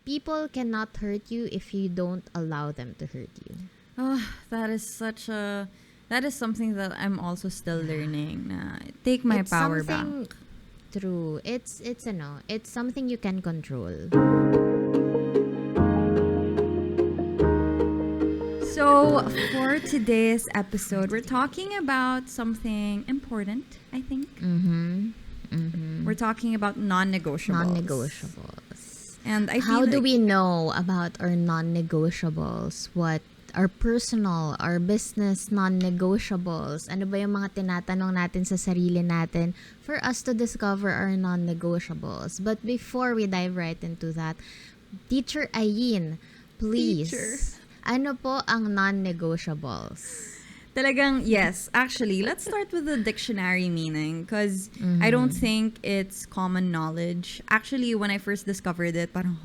people cannot hurt you if you don't allow them to hurt you. Oh, that is something that I'm also still learning. Take my power back. True. It's something you can control. So, for today's episode, we're talking about something important, I think. We're talking about non-negotiables. Non-negotiables. And I feel how do we know about our non-negotiables? What our personal, our business non-negotiables? Ano ba yung mga tinatanong natin sa sarili natin for us to discover our non-negotiables? But before we dive right into that, Teacher Ayn, please. Ano po ang non-negotiables? Talagang, yes. Actually, let's start with the dictionary meaning because I don't think it's common knowledge. Actually, when I first discovered it, parang,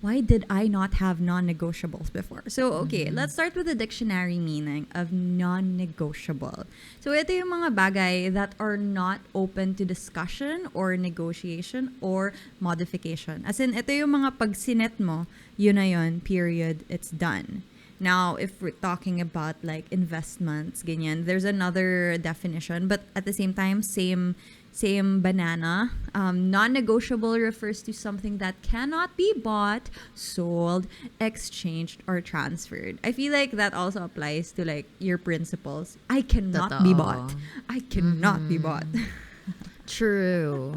why did I not have non-negotiables before? So, okay, let's start with the dictionary meaning of non-negotiable. So, ito yung mga bagay that are not open to discussion or negotiation or modification. As in, ito yung mga pag sinet mo, yun na yun, period, it's done. Now, if we're talking about like investments, ganyan, there's another definition, but at the same time, same banana. Non-negotiable refers to something that cannot be bought, sold, exchanged, or transferred. I feel like that also applies to like your principles. I cannot be bought. I cannot be bought. True.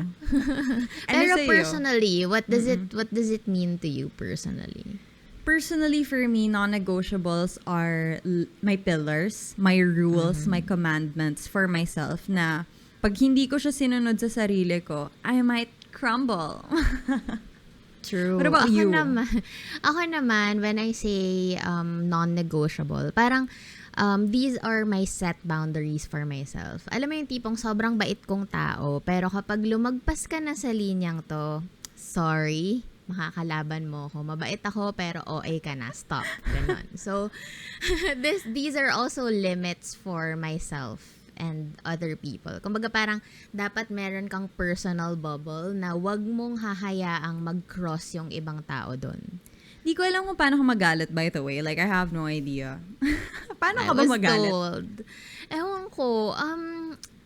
Pero personally, what does it mean to you personally? Personally, for me, non-negotiables are my pillars, my rules, my commandments for myself na pag hindi ko siya sinunod sa sarili ko, I might crumble. True. What about you? Ako naman, when I say non-negotiable, parang these are my set boundaries for myself. Alam mo yung tipong sobrang bait kong tao, pero kapag lumagpas ka na sa linyang to, sorry, makakalaban mo ako. Mabait ako, pero OA ka na. Stop. Ganon. So, these are also limits for myself and other people. Kumbaga parang dapat meron kang personal bubble na wag mong hahayaang mag-cross yung ibang tao doon. Di ko alam kung paano ka magalit, by the way. Like, I have no idea. Paano ka ba magalit? Told. Ewan ko,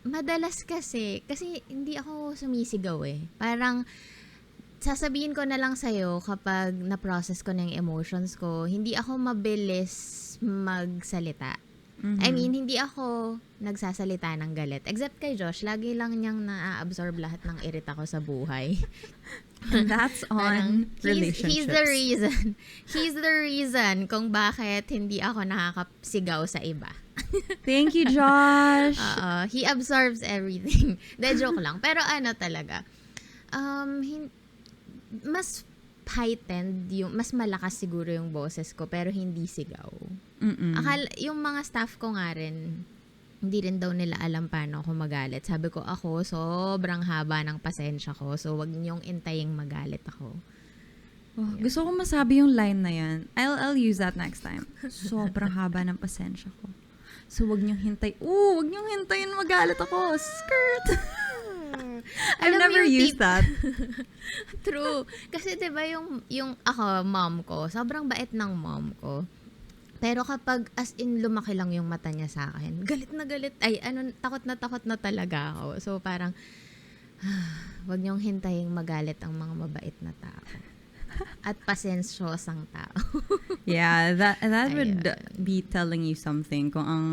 madalas kasi hindi ako sumisigaw eh. Parang, sasabihin ko na lang sa'yo kapag na-process ko na yung emotions ko, hindi ako mabilis magsalita. I mean, hindi ako nagsasalita ng galit. Except kay Josh, lagi lang niyang na-absorb lahat ng irita ko sa buhay. And that's on relationships. He's the reason kung bakit hindi ako nakakasigaw sa iba. Thank you, Josh. He absorbs everything. De joke lang. Pero ano talaga, mas heightened, mas malakas siguro yung boses ko, pero hindi sigaw. Yung mga staff ko nga rin, hindi rin daw nila alam paano ako magalit. Sabi ko, ako, sobrang haba ng pasensya ko, so wag niyong intaying magalit ako. Gusto ko masabi yung line na yan. I'll use that next time. Sobrang haba ng pasensya ko. So wag niyong hintayin magalit ako. Skirt! I've never used that. True. Kasi 'di ba yung ako, mom ko, sobrang bait ng mom ko. Pero kapag as in lumaki lang yung mata niya sa akin, galit na galit. Takot na talaga ako. So parang wag niyong hintayin magalit ang mga mabait na tao. At pasensyosang tao. Yeah, that would be telling you something kung ang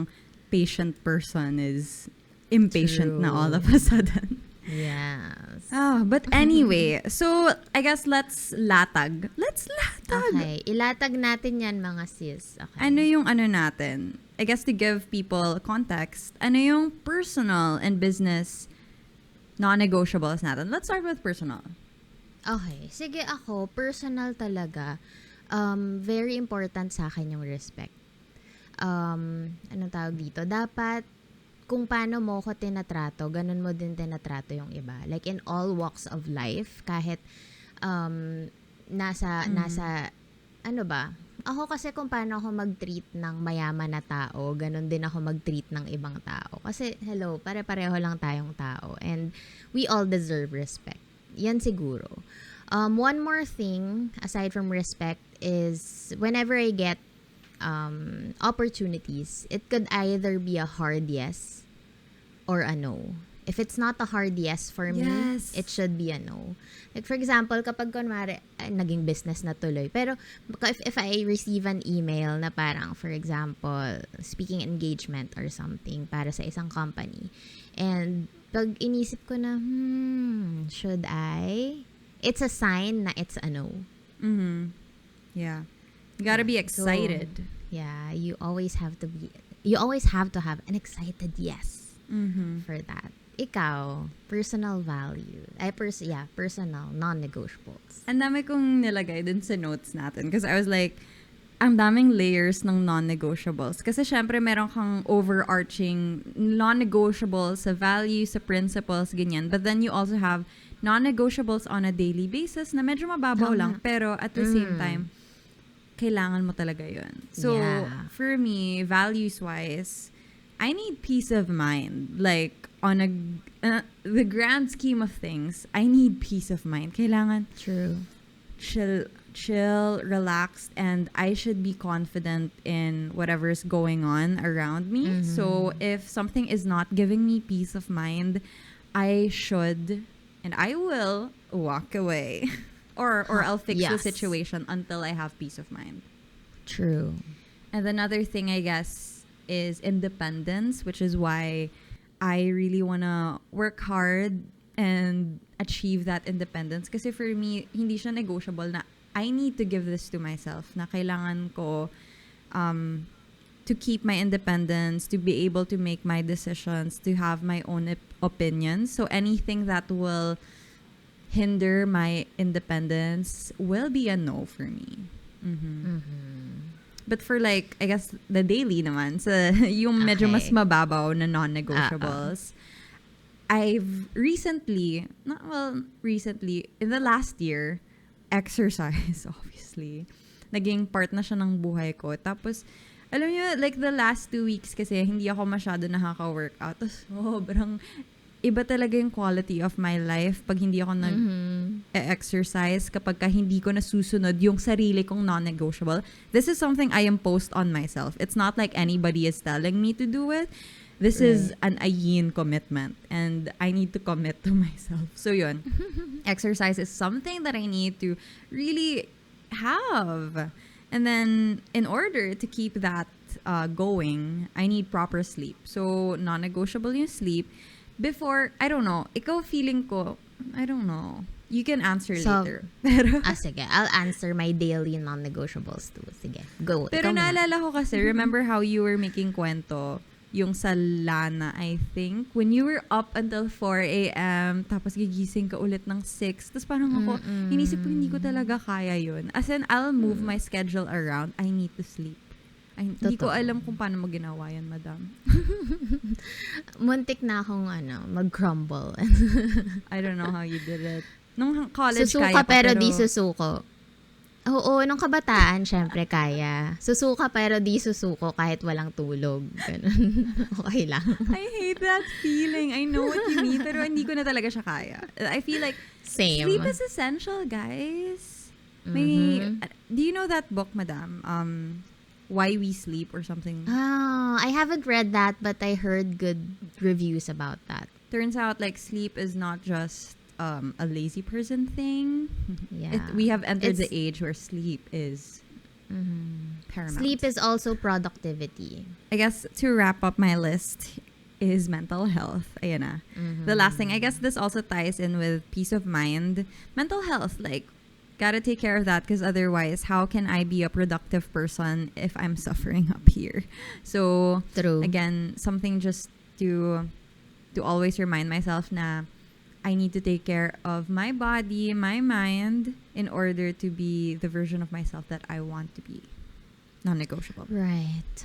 patient person is impatient na all of a sudden. Yes. But anyway, so I guess let's latag. Okay, ilatag natin yan mga sis. Okay. Ano yung natin? I guess to give people context, ano yung personal and business non-negotiables natin? Let's start with personal. Okay, sige ako, personal talaga. Very important sa akin yung respect. Anong tawag dito? Dapat kung paano mo ko tinatrato, ganun mo din tinatrato yung iba. Like in all walks of life, kahit nasa ano ba? Ako kasi kung paano ako mag-treat ng mayaman na tao, ganun din ako mag-treat ng ibang tao. Kasi hello, pare-pareho lang tayong tao and we all deserve respect. Yan siguro. One more thing, aside from respect, is whenever I get opportunities, it could either be a hard yes or a no. If it's not a hard yes for me, Yes. it should be a no. Like for example, kapag kunwari, ay, naging business na tuloy. Pero if I receive an email na parang, for example, speaking engagement or something para sa isang company, and pag inisip ko na, should I? It's a sign na it's a no. Mm-hmm. Yeah. You gotta be excited. So, yeah, you always have to have an excited yes for that. Ikaw, personal value. Personal, non-negotiables. Ang dami kong nilagay dun sa notes natin. Because I was like, ang daming layers ng non-negotiables. Kasi syempre meron kang overarching non-negotiables sa values, sa principles, ganyan. But then you also have non-negotiables on a daily basis na medyo mababaw lang. Pero at the same time, kailangan mo talaga yun. So, for me, values-wise, I need peace of mind. Like, on the grand scheme of things, I need peace of mind. Kailangan chill, relaxed, and I should be confident in whatever's going on around me. So, if something is not giving me peace of mind, I should, and I will, walk away. Or I'll fix the situation until I have peace of mind. True. And another thing, I guess, is independence, which is why I really want to work hard and achieve that independence. Kasi for me, hindi siya negotiable na I need to give this to myself. Na kailangan ko to keep my independence, to be able to make my decisions, to have my own opinions. So anything that will hinder my independence will be a no for me. But for like, I guess, the daily naman, so yung medyo mas mababaw na non-negotiables, I've recently, in the last year, exercise, obviously. Naging part na siya ng buhay ko. Tapos, alam niyo, like the last 2 weeks kasi, hindi ako masyado nakaka-workout. Tapos, sobrang iba talaga yung quality of my life pag hindi ako nag-exercise, kapag ka hindi ko nasusunod yung sarili kong non-negotiable. This is something I imposed on myself. It's not like anybody is telling me to do it. This is an Ayn commitment, and I need to commit to myself. So yun, exercise is something that I need to really have. And then, in order to keep that going, I need proper sleep. So, non-negotiable yung sleep. Before, I don't know. Ikaw feeling ko, I don't know. You can answer later. Pero, sige. I'll answer my daily non-negotiables too. Sige, go. Pero naalala ko kasi, remember how you were making kwento yung sa LANA, I think, when you were up until 4 a.m., tapos gigising ka ulit ng 6. Tapos parang ako, inisip ko, hindi ko talaga kaya yun. As in, I'll move my schedule around. I need to sleep. Hindi ko alam kung paano mo ginawa yan, madam. Muntik na akong mag-crumble. I don't know how you did it. Nung college susuka kaya pa, pero di susuko. Oo, nung kabataan, syempre kaya. Susuka pero di susuko kahit walang tulog. Ganun. Okay lang. I hate that feeling. I know what you mean, pero hindi ko na talaga siya kaya. I feel like Same. Sleep is essential, guys. Do you know that book, madam? Why We Sleep or something? I haven't read that, but I heard good reviews about that. Turns out, like, sleep is not just a lazy person thing. Yeah. We have entered the age where sleep is paramount. Sleep is also productivity. I guess to wrap up my list is mental health. Ayan na. The last thing, I guess this also ties in with peace of mind. Mental health, like, gotta take care of that, because otherwise, how can I be a productive person if I'm suffering up here? So, True. Again, something just to always remind myself na I need to take care of my body, my mind, in order to be the version of myself that I want to be. Non-negotiable. Right.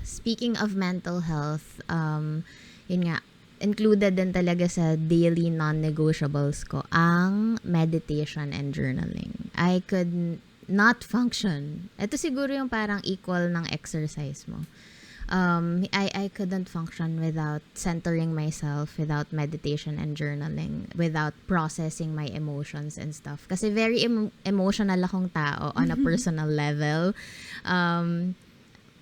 Speaking of mental health, yun nga, included din talaga sa daily non-negotiables ko ang meditation and journaling. I could not function. Ito siguro yung parang equal ng exercise mo. I couldn't function without centering myself, without meditation and journaling, without processing my emotions and stuff. Kasi very emotional akong tao on a personal level.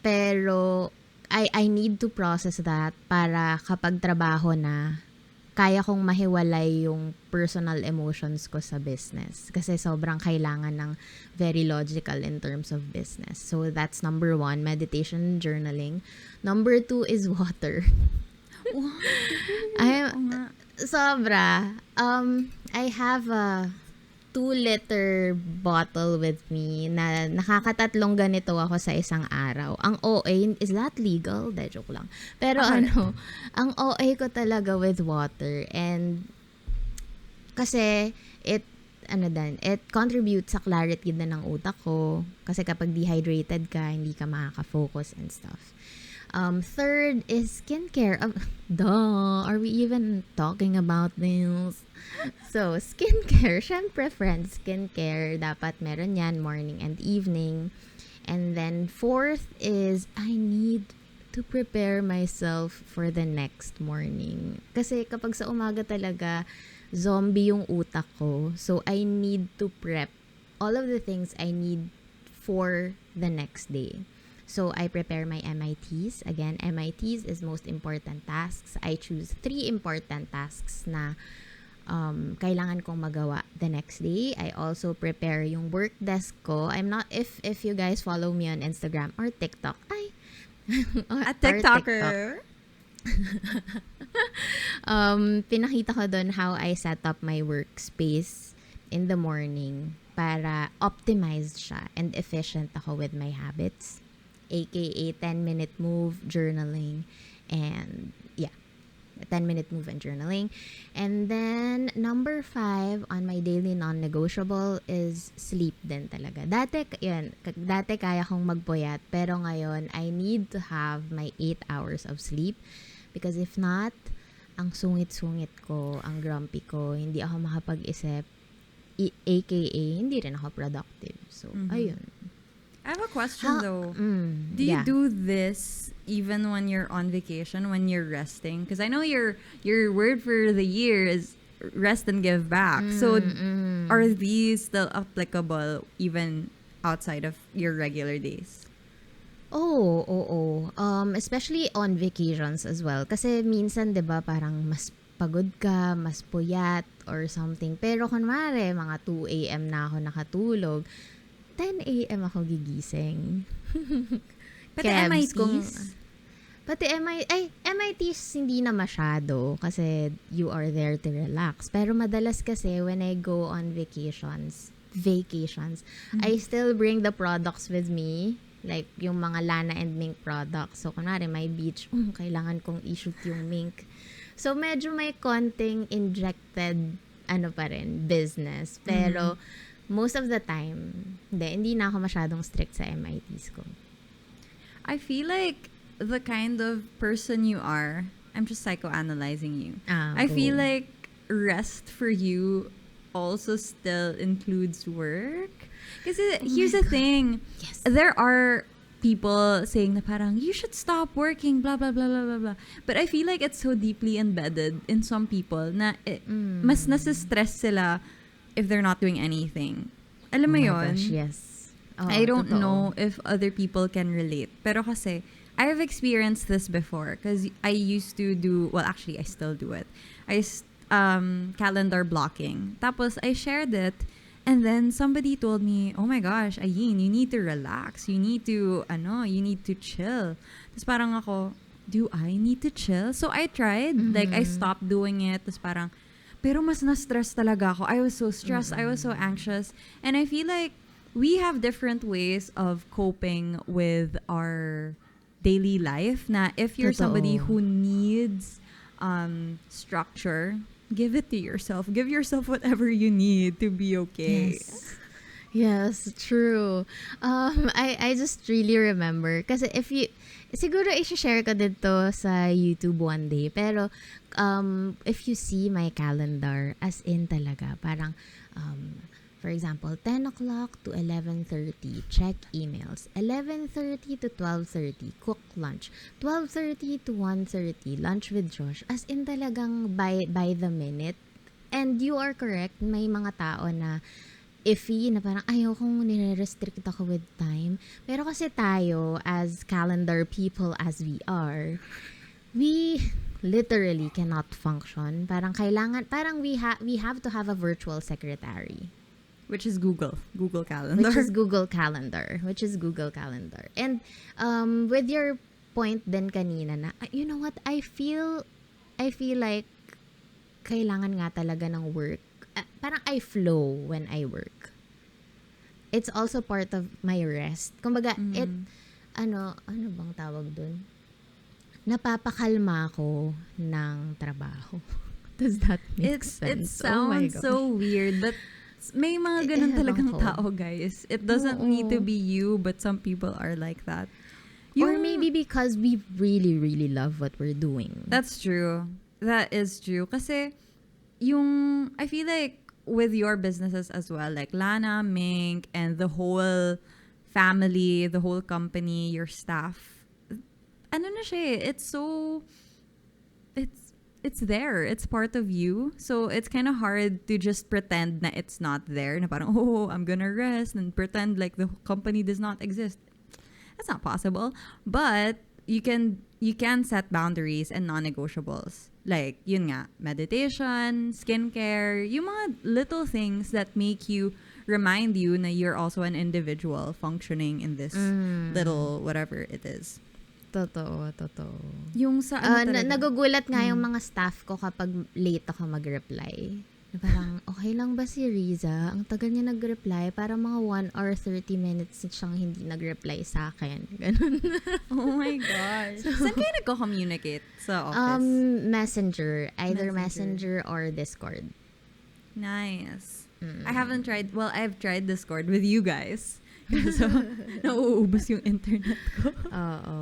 Pero I need to process that para kapag trabaho na, kaya kong mahiwalay yung personal emotions ko sa business. Kasi sobrang kailangan ng very logical in terms of business. So that's number 1, meditation and journaling. Number 2 is water. Wow. Sobra. I have a 2-liter bottle with me na nakakatatlong ganito ako sa isang araw. Ang OA, is that legal? De, joke lang. Pero ang OA ko talaga with water. And kasi it contributes sa clarity din ng utak ko. Kasi kapag dehydrated ka, hindi ka makaka-focus and stuff. Third is skincare. Duh, are we even talking about this? So, skincare. Syempre, friends, skincare. Dapat meron yan, morning and evening. And then, fourth is, I need to prepare myself for the next morning. Kasi kapag sa umaga talaga, zombie yung utak ko. So, I need to prep all of the things I need for the next day. So, I prepare my MITs. Again, MITs is most important tasks. I choose 3 important tasks na kailangan kong magawa the next day. I also prepare yung work desk ko. I'm not, if you guys follow me on Instagram or TikTok, A TikToker. Pinakita ko doon how I set up my workspace in the morning para optimized siya and efficient ako with my habits. AKA 10-minute move, journaling, and 10-minute move and journaling. And then, number 5 on my daily non-negotiable is sleep din talaga. Dati kaya kong magpuyat, pero ngayon, I need to have my 8 hours of sleep. Because if not, ang sungit-sungit ko, ang grumpy ko, hindi ako makapag-isip, AKA, hindi rin ako productive. So, ayun. I have a question though. Do you do this even when you're on vacation, when you're resting? Because I know your word for the year is rest and give back. So are these still applicable even outside of your regular days? Oo. Especially on vacations as well. Kasi minsan, 'di ba, parang mas pagod ka, mas puyat or something. Pero kunwari, mga 2 a.m. na ako nakatulog, 10 a.m. ako gigising. Pati MITs? Pati MITs hindi na masyado kasi you are there to relax. Pero madalas kasi when I go on vacations, I still bring the products with me. Like yung mga LANA and mink products. So kunwari may beach, kailangan kong i-shoot yung mink. So medyo may konting injected pa rin, business. Pero most of the time, hindi na ako masyadong strict sa MITs ko. I feel like the kind of person you are, I'm just psychoanalyzing you. I feel like rest for you also still includes work. Kasi here's the thing. Yes. There are people saying na parang, you should stop working, blah, blah, blah, blah, blah, blah. But I feel like it's so deeply embedded in some people na mas nasa-stress sila if they're not doing anything. Alam mo yun? Gosh, yes. I don't know if other people can relate. Pero kasi, I have experienced this before because I used to do, well, actually, I still do it. Calendar blocking. Tapos, I shared it and then somebody told me, oh my gosh, Ayin, you need to relax. You need to, you need to chill. Tapos parang ako, do I need to chill? So, I tried. Like, I stopped doing it. Tapos parang, pero mas na-stress talaga ako. I was so stressed. I was so anxious. And I feel like we have different ways of coping with our daily life. Na if you're somebody who needs structure, give it to yourself. Give yourself whatever you need to be okay. Yes, true. I just really remember. Kasi siguro i-share ko dito sa YouTube one day. Pero, if you see my calendar, as in talaga, parang, For example, 10 o'clock to 11:30, check emails. 11:30 to 12:30, cook lunch. 12:30 to 1:30, lunch with Josh. As in talagang by the minute. And you are correct, may mga tao na iffy na parang ayokong nire-restrict ako with time. Pero kasi tayo, as calendar people as we are, we literally cannot function. Parang we have to have a virtual secretary. Which is Google Calendar. Which is Google Calendar. And with your point din kanina na, you know what, I feel like kailangan nga talaga ng work. Parang I flow when I work. It's also part of my rest. Kumbaga, ano bang tawag dun? Napapakalma ako ng trabaho. Does that make sense? It sounds so weird, but may mga ganun talagang tao, guys. It doesn't need to be you, but some people are like that. Or maybe because we really, really love what we're doing. That's true. That is true. Kasi, I feel like with your businesses as well, like Lana, Mink, and the whole family, the whole company, your staff, ano na siya, it's there. It's part of you. So, it's kind of hard to just pretend na it's not there. Na parang, I'm gonna rest and pretend like the company does not exist. That's not possible. But, you can set boundaries and non-negotiables. Like, yun nga, meditation, skincare, yung mga little things that make you, remind you na you're also an individual functioning in this little whatever it is. Totoo. Yung sa nagugulat nga yung mga staff ko kapag late ako mag-reply. Parang, okay lang ba si Rizza? Ang tagal niya nag-reply. Para mga 1 hour 30 minutes siyang hindi nag-reply sa akin. Ganun. Oh my gosh. Saan kayo nagko-communicate sa office? Messenger. Either Messenger or Discord. Nice. I haven't tried, I've tried Discord with you guys. So, nauubos yung internet ko. Oo.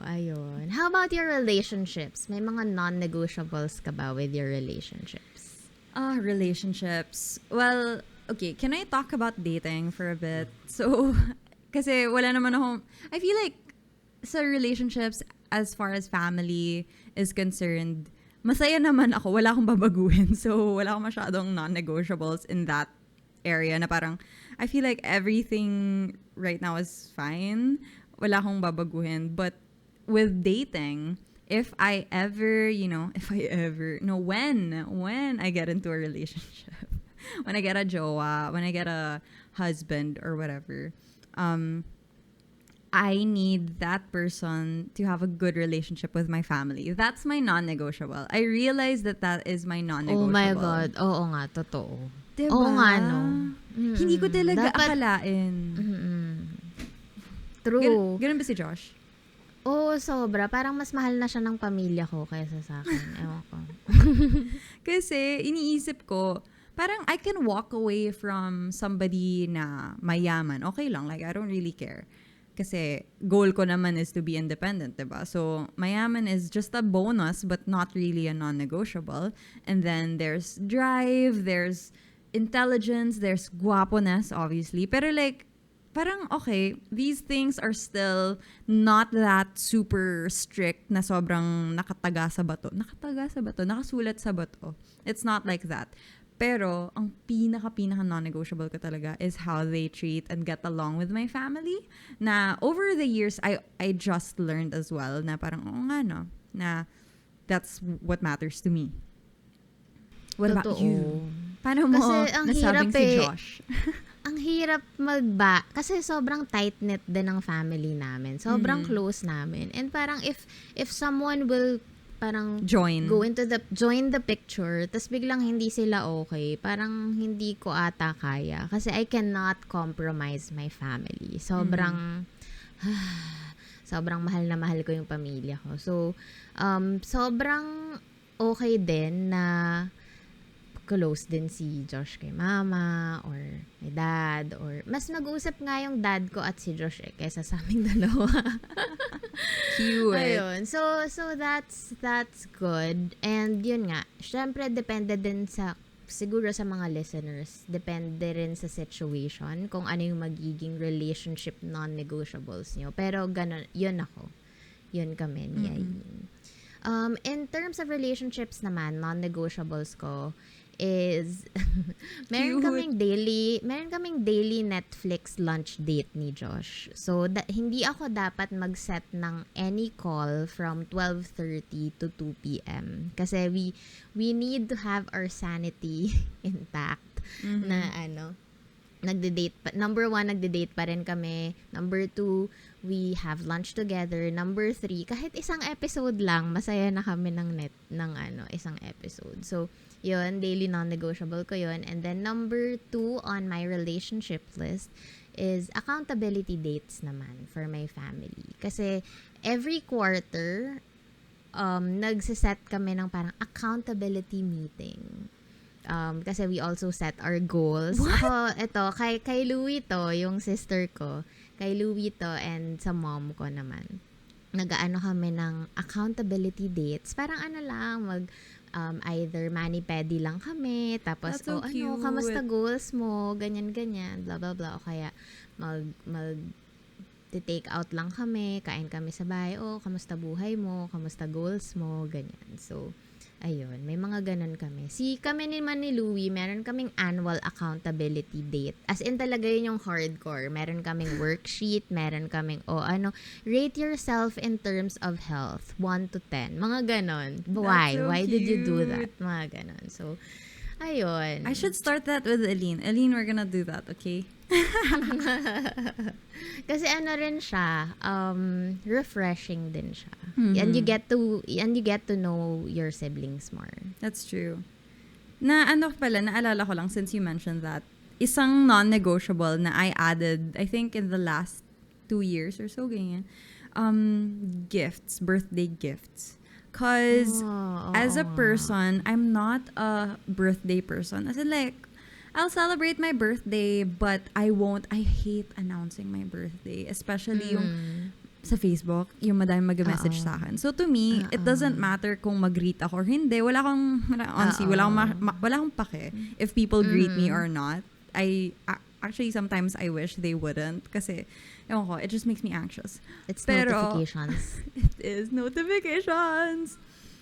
Ayun. How about your relationships? May mga non-negotiables ka ba with your relationships? Relationships. Well, okay, can I talk about dating for a bit? So, kasi wala naman akong, I feel like sa relationships, as far as family is concerned, masaya naman ako, wala akong babaguhin. So, wala akong masyadong non-negotiables in that area na parang, I feel like everything right now is fine. Wala akong babaguhin. But with dating, when I get into a relationship, when I get a jowa, when I get a husband or whatever, I need that person to have a good relationship with my family. That's my non-negotiable. I realize that is my non-negotiable. Oh my God. Oo nga, totoo. Diba? Oo nga, no? Hindi ko talaga akalain. True. Ganun ba si Josh? Oo, sobra. Parang mas mahal na siya ng pamilya ko kaysa sa akin. Ewan ko. Kasi, iniisip ko, parang I can walk away from somebody na mayaman. Okay lang. Like, I don't really care. Kasi, goal ko naman is to be independent, diba? So, mayaman is just a bonus, but not really a non-negotiable. And then, there's drive, there's intelligence, there's guaponess, obviously. Pero like, parang okay, these things are still not that super strict na sobrang nakataga sa bato. Nakasulat sa bato. It's not like that. Pero, ang pinaka non-negotiable ko talaga is how they treat and get along with my family. Na over the years, I just learned as well na parang, na that's what matters to me. What about you? Paano mo nasabing si Josh? Ang hirap kasi sobrang tight-knit din ng family namin. Sobrang close namin. And parang if someone will parang join the picture, tas biglang hindi sila okay, parang hindi ko ata kaya. Kasi I cannot compromise my family. Sobrang mahal na mahal ko yung pamilya ko. So, sobrang okay din na close din si Josh kay mama or may dad or mas mag-uusap nga yung dad ko at si Josh kaysa sa aming dalawa. Cute. Ayun. So that's good. And yun nga, syempre depende din sa siguro sa mga listeners, depende rin sa situation kung ano yung magiging relationship non-negotiables nyo. Pero ganun, yun ako. Yun kami ni Ayn. In terms of relationships naman, non-negotiables ko is meron kaming daily Netflix lunch date ni Josh. So hindi ako dapat mag-set ng any call from 12:30 to 2 p.m. kasi we need to have our sanity intact na nagde-date pa. Number 1, nagde-date pa rin kami. Number 2, we have lunch together. Number 3, kahit isang episode lang, masaya na kami ng isang episode. So, yun, daily non-negotiable ko yun. And then number 2 on my relationship list is accountability dates naman for my family. Kasi every quarter, nagsiset kami ng parang accountability meeting. Kasi we also set our goals. What? Ako, ito, kay Louie to, yung sister ko. Kay Louie to and sa mom ko naman. Nag-aano kami ng accountability dates. Parang lang, either mani-pedi lang kami. Tapos, That's so cute. kamusta goals mo? Ganyan-ganyan, blah, blah, blah. O kaya, take out lang kami, kain kami sa bahay. Kamusta buhay mo? Kamusta goals mo? Ganyan. So, ayun, may mga ganun kami. Kami naman ni Louie, meron kaming annual accountability date. As in talaga yun yung hardcore. Meron kaming worksheet, meron kaming, rate yourself in terms of health, 1 to 10. Mga ganon. Why? So Why did you do cute. that? Mga ganon. So, ayun. I should start that with Aline. Aline, we're gonna do that, okay? Kasi rin siya, refreshing din siya. And you get to know your siblings more. That's true. Naalala ko lang since you mentioned that, isang non-negotiable na I added, I think in the last 2 years or so, ganyan, gifts, birthday gifts. Because as a person, I'm not a birthday person. As in I'll celebrate my birthday, but I hate announcing my birthday. Especially yung sa Facebook, yung madami mag-message sa akin. So to me, it doesn't matter kung mag-greet ako or hindi. Wala akong pake if people greet me or not. Actually, sometimes I wish they wouldn't kasi, it just makes me anxious. It's notifications. It is notifications.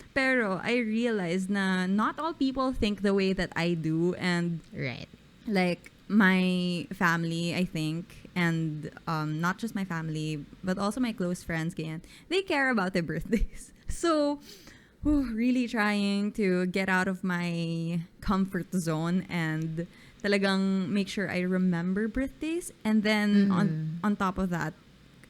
Pero I realized na not all people think the way that I do, and Right. like my family, I think, and not just my family, but also my close friends, ganyan, they care about their birthdays. So, really trying to get out of my comfort zone and talagang make sure I remember birthdays. And then on top of that,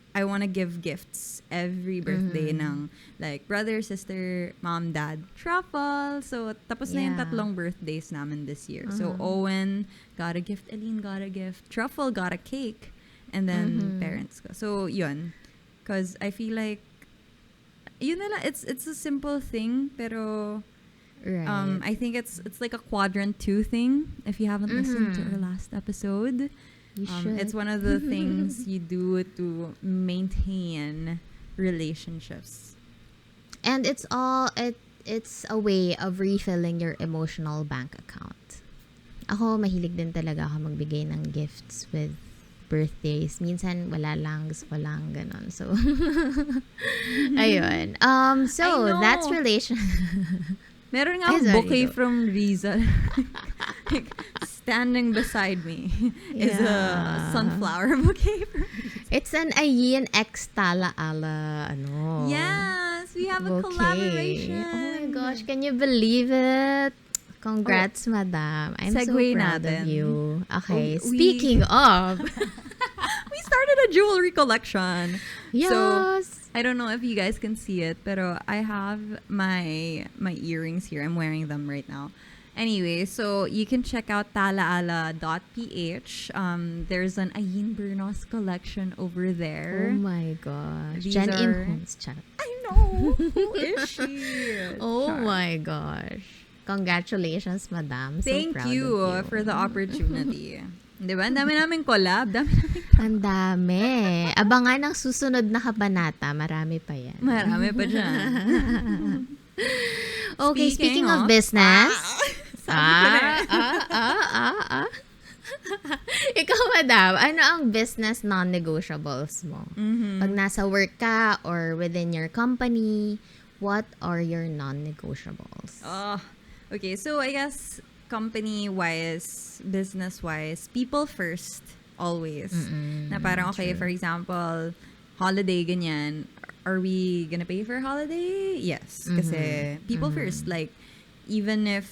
I want to give gifts every birthday ng like brother, sister, mom, dad, truffle. So, tapos na yung 3 birthdays namin this year. So, Owen got a gift, Aline got a gift, Truffle got a cake, and then parents ko. So, yun. Because I feel like, yun na lang, it's a simple thing, pero Right. I think it's like a quadrant 2 thing. If you haven't listened to our last episode, You should. it's one of the things you do to maintain relationships. And it's a way of refilling your emotional bank account. Ako, mahilig din talaga ako magbigay ng gifts with birthdays. Minsan, wala lang, gusto ko lang, ganon. So, ayun. So, that's relation. Meron nga Ay, bouquet sorry, go. from Rizza. Like, standing beside me is a sunflower bouquet from Rizza. It's an Ayn X Tala Ala, Yes, we have a bouquet. collaboration. Oh my gosh, can you believe it? Congrats, madam. I'm Segue so proud natin. of you. Okay, Oh, speaking of. We started a jewelry collection. Yes. So, I don't know if you guys can see it, pero I have my earrings here. I'm wearing them right now. Anyway, so you can check out lana.ph. There's an Ayn Bernos collection over there. Oh my gosh. These Jen are- Imhons chat. I know. Who is she? Oh Char. my gosh. Congratulations, madam. So Thank proud you of you for the opportunity. Diba? Ang dami namin collab. Ang dami. Abangan ang susunod na kabanata. Marami pa yan. Marami pa dyan. Okay, speaking of business. Sabi ko na. Ikaw, madam, ano ang business non-negotiables mo? Pag nasa work ka or within your company, what are your non-negotiables? Oh, okay. So I guess company-wise, business-wise, people first, always. Na parang, okay, true. for example, holiday, ganyan. Are we gonna pay for holiday? Yes. Kasi people first. Like, even if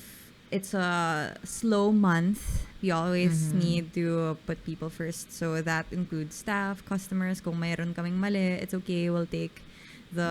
it's a slow month, we always need to put people first. So that includes staff, customers. Kung mayroon kaming mali, it's okay. We'll take the,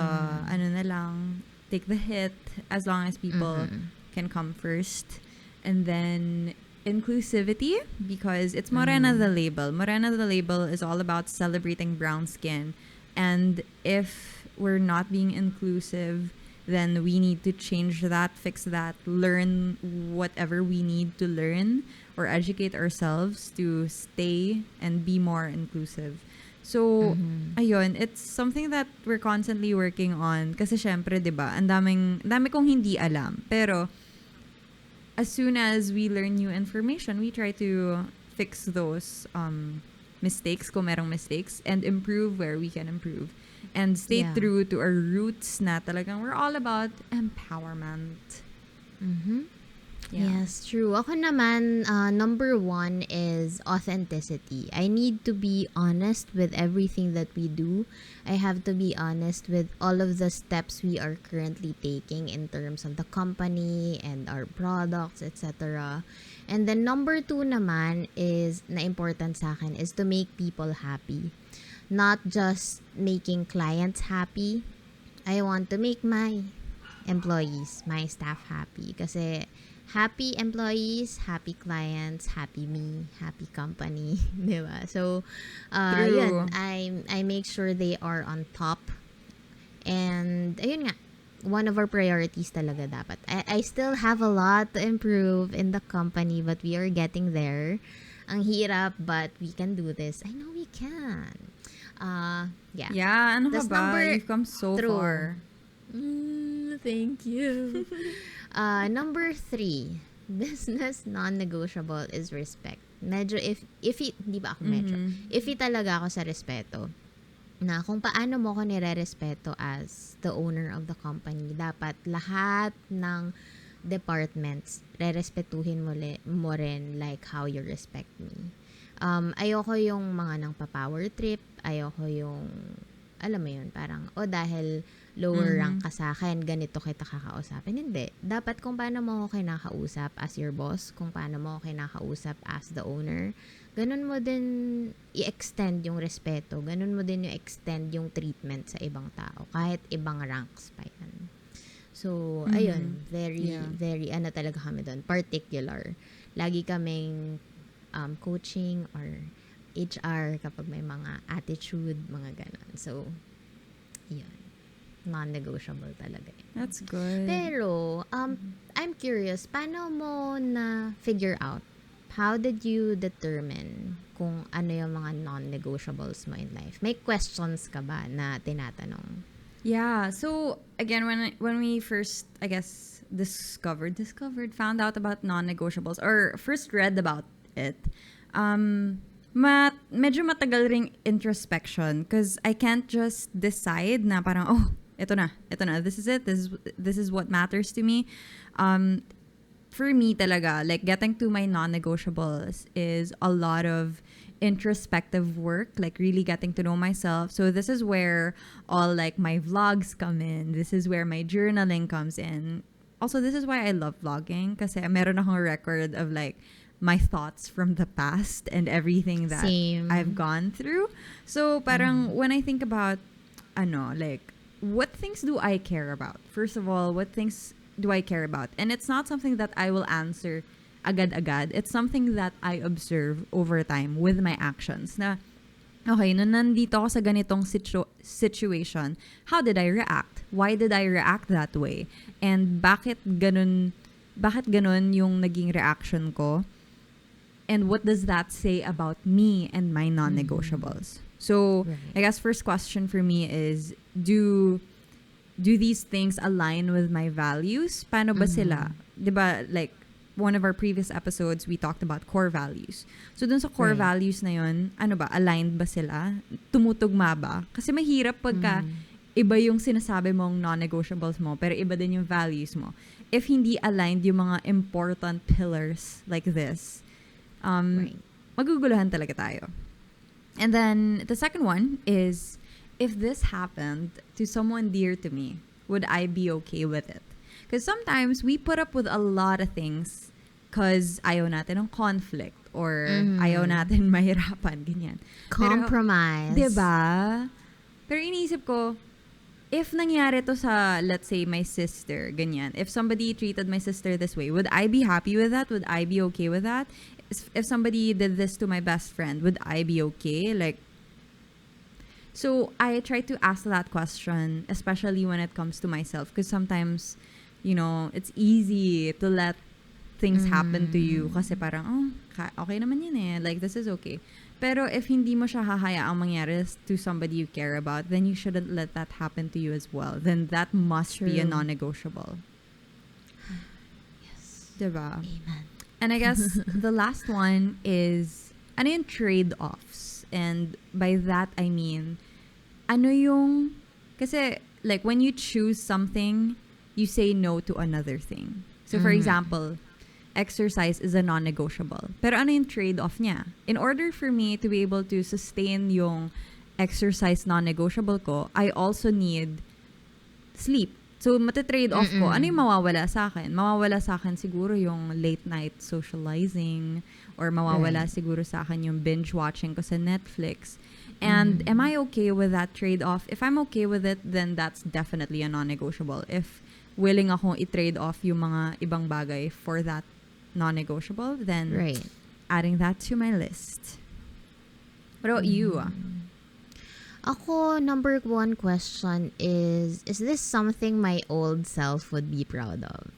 take the hit as long as people can come first. And then inclusivity, because it's Morena the label. Morena the label is all about celebrating brown skin. And if we're not being inclusive, then we need to change that, fix that, learn whatever we need to learn or educate ourselves to stay and be more inclusive. So, ayun, it's something that we're constantly working on. Kasi syempre, di ba, ang dami kong hindi alam. Pero, as soon as we learn new information, we try to fix those mistakes, kung merong mistakes, and improve where we can improve. And stay true to our roots na talagang we're all about empowerment. Yes, true. Ako naman, number 1 is authenticity. I need to be honest with everything that we do. I have to be honest with all of the steps we are currently taking in terms of the company and our products, etc. And then number 2 naman is, na important sa akin, is to make people happy. Not just making clients happy. I want to make my employees, my staff happy. Kasi happy employees, happy clients, happy me, happy company, diba? So, yun, I make sure they are on top. And, ayun nga, one of our priorities talaga dapat. I still have a lot to improve in the company, but we are getting there. Ang hirap, but we can do this. I know we can. Yeah. Yeah, ano ka Tas ba? You've come so true. far. Thank you. Number 3, business non-negotiable is respect. Medyo if di ba ako medyo, if talaga ako sa respeto, na kung paano mo ko nire-respeto as the owner of the company, dapat lahat ng departments rerespetuhin mo rin like how you respect me. Ayoko yung mga nang pa-power trip, ayoko yung, alam mo yun, parang, dahil lower rank ka sa akin, ganito kita kakausapin. Hindi. Dapat kung paano mo ako kinakausap as your boss, kung paano mo ako kinakausap as the owner, ganun mo din i-extend yung respeto, ganun mo din i-extend yung treatment sa ibang tao, kahit ibang ranks pa yan. So, ayun, very, ano talaga kami doon, particular. Lagi kaming coaching or HR kapag may mga attitude, mga ganon. So, yun. Non-negotiable talaga. That's good. Pero, I'm curious, paano mo na figure out? How did you determine kung ano yung mga non-negotiables mo in life? May questions ka ba na tinatanong? Yeah. So again, when we first, I guess, found out about non-negotiables or first read about it, medyo matagal ring introspection because I can't just decide na parang ito na, this is it, this is what matters to me. For me talaga, like getting to my non-negotiables is a lot of introspective work, like really getting to know myself. So this is where all like my vlogs come in. This is where my journaling comes in. Also, this is why I love vlogging kasi meron akong record of like my thoughts from the past and everything that I've gone through. So parang when I think about like what things do I care about? First of all, what things do I care about? And it's not something that I will answer agad-agad. It's something that I observe over time with my actions. Na, okay, nung nandito ako sa ganitong situation, how did I react? Why did I react that way? And bakit ganun yung naging reaction ko? And what does that say about me and my non-negotiables? So, I guess first question for me is, do these things align with my values? Paano ba sila? Diba, like, one of our previous episodes, we talked about core values. So dun sa core values na yun, ano ba, aligned ba sila? Tumutugma ba? Kasi mahirap pagka iba yung sinasabi mong non-negotiables mo, pero iba din yung values mo. If hindi aligned yung mga important pillars like this, maguguluhan talaga tayo. And then the second one is, if this happened to someone dear to me, would I be okay with it? Because sometimes we put up with a lot of things because ayaw natin ng conflict or ayaw natin mahirapan, ganyan. Compromise. Pero, diba? Pero iniisip ko, if nangyari to sa, let's say, my sister, ganyan, if somebody treated my sister this way, would I be happy with that? Would I be okay with that? If somebody did this to my best friend, would I be okay? Like, so I try to ask that question, especially when it comes to myself, because sometimes, you know, it's easy to let things happen to you kasi parang, okay naman yun eh. Like, this is okay. Pero if hindi mo siya hahayaang mangyari to somebody you care about, then you shouldn't let that happen to you as well. Then that must be a non-negotiable. Yes. Diba? Amen. And I guess the last one is, ano yung trade-offs? And by that, I mean, ano yung, kasi, like, when you choose something, you say no to another thing. So, for example, exercise is a non-negotiable. Pero ano yung trade-off niya? In order for me to be able to sustain yung exercise non-negotiable ko, I also need sleep. So, matitrade off ko. Ano yung mawawala sa akin? Mawawala sa akin siguro yung late night socializing or mawawala siguro sa akin yung binge watching ko sa Netflix. And am I okay with that trade-off? If I'm okay with it, then that's definitely a non-negotiable. If willing akong i-trade off yung mga ibang bagay for that non-negotiable, then adding that to my list. What about you? Ako, number one question is this something my old self would be proud of?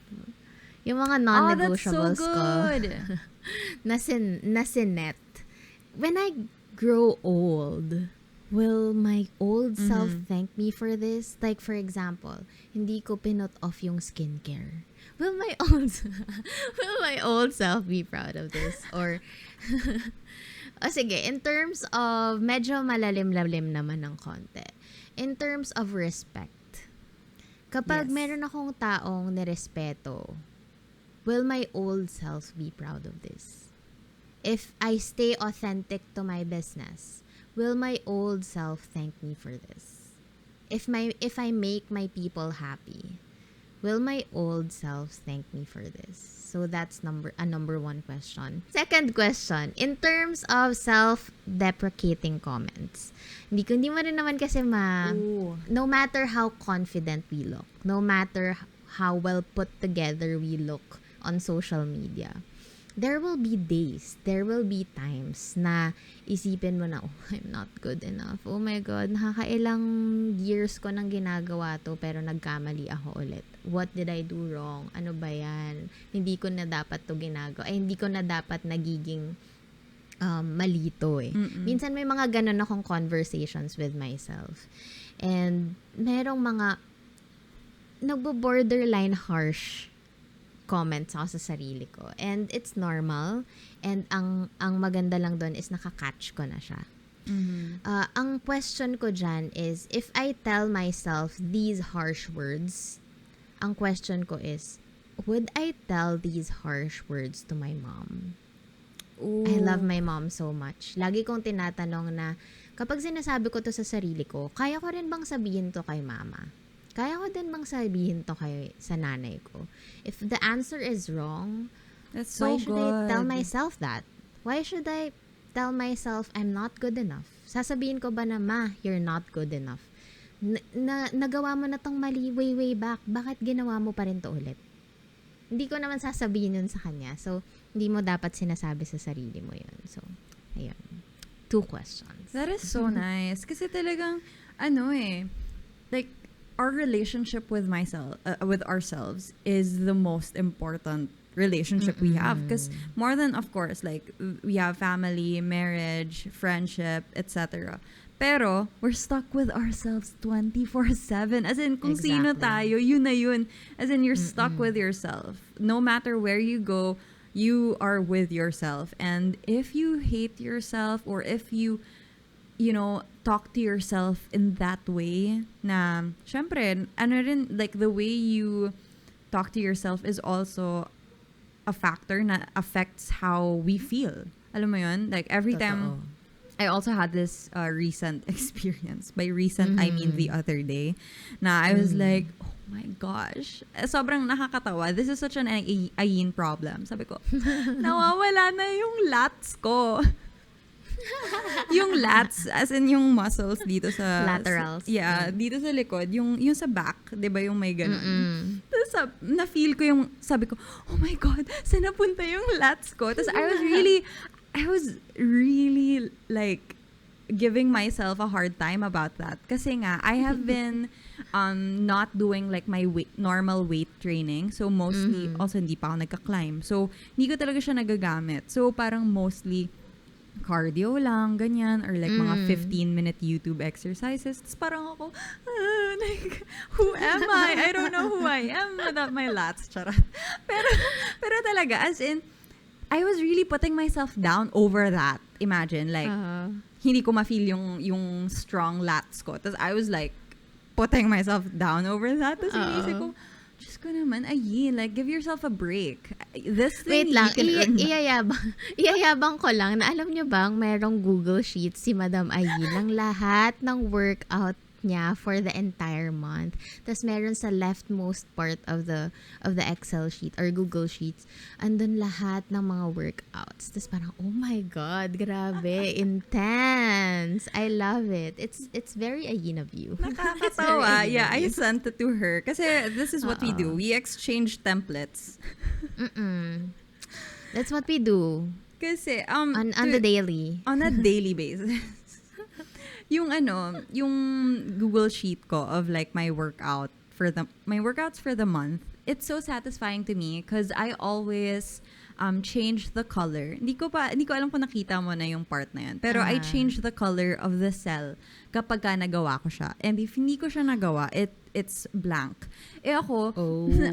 Yung mga non-negotiables that's so good. ko. Nasinet. When I grow old, will my old self thank me for this? Like, for example, hindi ko pinot off yung skincare. Will my old self be proud of this? Or, sige, in terms of, medyo malalim-lalim naman ng konti. In terms of respect, kapag meron akong taong nirespeto, will my old self be proud of this? If I stay authentic to my business, will my old self thank me for this? If I make my people happy, will my old self thank me for this? So that's number one question. Second question, in terms of self-deprecating comments. Hindi mo rin naman kasi no matter how confident we look, no matter how well put together we look on social media, there will be days, there will be times na isipin mo na, I'm not good enough. Oh my God, nakakailang years ko nang ginagawa to pero nagkamali ako ulit. What did I do wrong? Ano ba yan? Hindi ko na dapat to ginagawa. Ay, hindi ko na dapat nagiging malito eh. Minsan may mga ganun akong conversations with myself. And merong mga nagbo-borderline harsh comments ako sa sarili ko. And it's normal. And ang maganda lang doon is nakakatch ko na siya. Ang question ko dyan is, if I tell myself these harsh words, ang question ko is, would I tell these harsh words to my mom? Ooh. I love my mom so much. Lagi kong tinatanong na, kapag sinasabi ko to sa sarili ko, kaya ko rin bang sabihin to kay mama? Kaya ko din bang sabihin to sa nanay ko? If the answer is wrong, that's so why should I tell myself that? Why should I tell myself I'm not good enough? Sasabihin ko ba na, Ma, you're not good enough? Nagawa mo na tong mali way back. Bakit ginawa mo pa rin to ulit? Hindi ko naman sasabihin yun sa kanya. So, hindi mo dapat sinasabi sa sarili mo yun. So, ayun. 2 questions. That is so nice. Kasi talagang, like, our relationship with ourselves is the most important relationship we have. Because more than, of course, like, we have family, marriage, friendship, etc. Pero, we're stuck with ourselves 24/7. As in, kung sino tayo, yun na yun. As in, you're stuck with yourself. No matter where you go, you are with yourself. And if you hate yourself, or if you talk to yourself in that way, na, syempre, ano rin, like, the way you talk to yourself is also a factor na affects how we feel. Alam mo yun? Like, every time, I also had this recent experience. By recent, I mean the other day, na I was like, oh my gosh, sobrang nakakatawa. This is such an Ayn problem. Sabi ko, nawawala na yung lats ko. Yung lats, as in yung muscles dito sa... Laterals. Yeah, dito sa likod. Yung sa back, di ba yung may ganun. Tapos na-feel ko yung, sabi ko, oh my God, saan napunta yung lats ko? Tapos I was really like giving myself a hard time about that. Kasi nga, I have been not doing like my normal weight training. So mostly, also hindi pa ako nagka-climb. So hindi ko talaga siya nagagamit. So parang mostly cardio lang, ganyan, or like mga 15-minute YouTube exercises. Tapos parang ako, like, who am I? I don't know who I am without my lats, charot. Pero talaga, as in, I was really putting myself down over that. Imagine, like, hindi ko ma-feel yung strong lats ko. Tapos I was like, putting myself down over that. Tapos inisip ko, Diyos ko naman, like, give yourself a break. This thing, wait lang, iyayabang ko lang na alam nyo bang merong Google Sheets si Madam Ayin ng lahat ng workout niya for the entire month. Tapos meron sa leftmost part of the Excel sheet or Google Sheets, andun lahat ng mga workouts. Tapos parang, oh my God, grabe, intense. I love it. It's very Ayin of you. Nakakatawa. Yeah, I sent it to her. Kasi this is what we do. We exchange templates. That's what we do. Kasi, on the daily. On a daily basis. yung Google Sheet ko of like my workouts for the month, it's so satisfying to me because I always change the color. Hindi ko alam kung nakita mo na yung part na yan. Pero I change the color of the cell kapag ka nagawa ko siya. And if hindi ko siya nagawa, it's blank. Ako,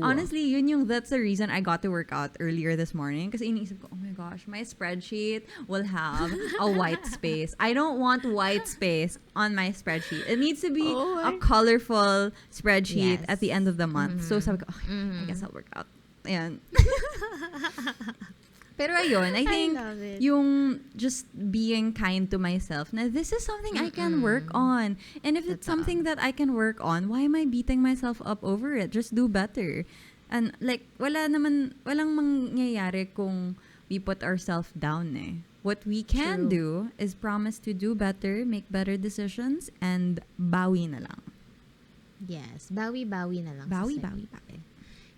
honestly, that's the reason I got to work out earlier this morning. Kasi iniisip ko, oh my gosh, my spreadsheet will have a white space. I don't want white space on my spreadsheet. It needs to be a colorful spreadsheet at the end of the month. So sabi ko, okay, I guess I'll work out. Ayan. Pero ayun, I think yung just being kind to myself na this is something I can work on. And if it's something that I can work on, why am I beating myself up over it? Just do better. And like, walang mangyayari kung we put ourselves down eh. What we can do is promise to do better, make better decisions, and bawi na lang. Yes, bawi na lang. Bawi.